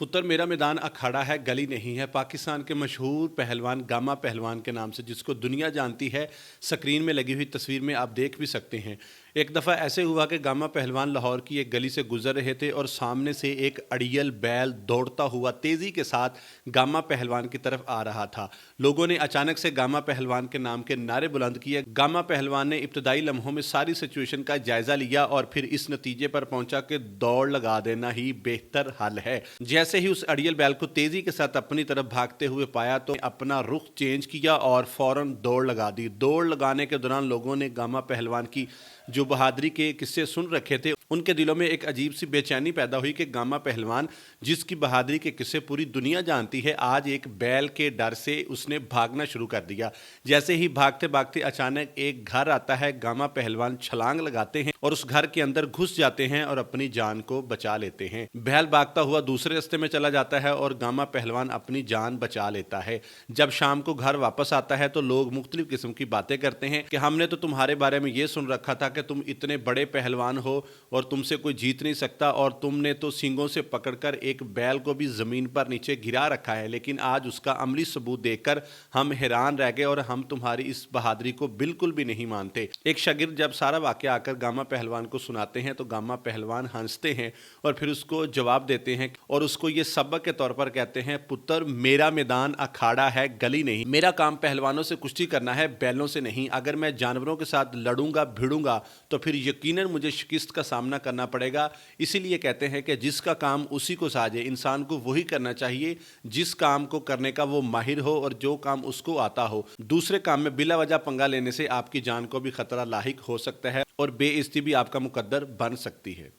पुत्र मेरा मैदान अखाड़ा है गली नहीं है। पाकिस्तान के मशहूर पहलवान गामा पहलवान के नाम से जिसको दुनिया जानती है, स्क्रीन में लगी हुई तस्वीर में आप देख भी सकते हैं। एक दफ़ा ऐसे हुआ कि गामा पहलवान लाहौर की एक गली से गुजर रहे थे और सामने से एक अड़ियल बैल दौड़ता हुआ तेज़ी के साथ गामा पहलवान की तरफ आ रहा था। लोगों ने अचानक से गामा पहलवान के नाम के नारे बुलंद किए। गामा पहलवान ने इब्तदाई लम्हों में सारी सिचुएशन का जायजा लिया और फिर इस नतीजे पर पहुंचा कि दौड़ लगा देना ही बेहतर हल है। जैसे ही उस अड़ियल बैल को तेजी के साथ अपनी तरफ भागते हुए पाया तो अपना रुख चेंज किया और फौरन दौड़ लगा दी। दौड़ लगाने के दौरान लोगों ने गामा पहलवान की जो बहादुरी के किस्से सुन रखे थे, उनके दिलों में एक अजीब सी बेचैनी पैदा हुई कि गामा पहलवान जिसकी बहादुरी के किस्से पूरी दुनिया जानती है, आज एक बैल के डर से उसने भागना शुरू कर दिया। जैसे ही भागते भागते अचानक एक घर आता है, गामा पहलवान छलांग लगाते हैं और उस घर के अंदर घुस जाते हैं और अपनी जान को बचा लेते हैं। बैल भागता हुआ दूसरे रास्ते में चला जाता है और गामा पहलवान अपनी जान बचा लेता है। जब शाम को घर वापस आता है तो लोग मुख्तलिफ किस्म की बातें करते हैं कि हमने तो तुम्हारे बारे में ये सुन रखा था कि तुम इतने बड़े पहलवान हो और तुमसे कोई जीत नहीं सकता, और तुमने तो सींगों से पकड़कर एक बैल को भी जमीन पर नीचे गिरा रखा है। लेकिन आज उसका अमली सबूत देखकर हम हैरान रह गए और हम तुम्हारी इस बहादुरी को बिल्कुल भी नहीं मानते। एक शागिर्द जब सारा वाकया आकर गामा पहलवान को सुनाते हैं तो गामा पहलवान हंसते हैं और फिर उसको जवाब देते हैं और उसको ये सबक के तौर पर कहते हैं, पुत्र मेरा मैदान अखाड़ा है गली नहीं। मेरा काम पहलवानों से कुश्ती करना है, बैलों से नहीं। अगर मैं जानवरों के साथ लड़ूंगा भिड़ूंगा तो फिर यकीनन मुझे शिकस्त का सामना करना पड़ेगा। इसीलिए कहते हैं कि जिसका काम उसी को साजे। इंसान को वही करना चाहिए जिस काम को करने का वो माहिर हो और जो काम उसको आता हो। दूसरे काम में बिला वजह पंगा लेने से आपकी जान को भी खतरा लाहिक हो सकता है और बेइज्जती भी आपका मुकद्दर बन सकती है।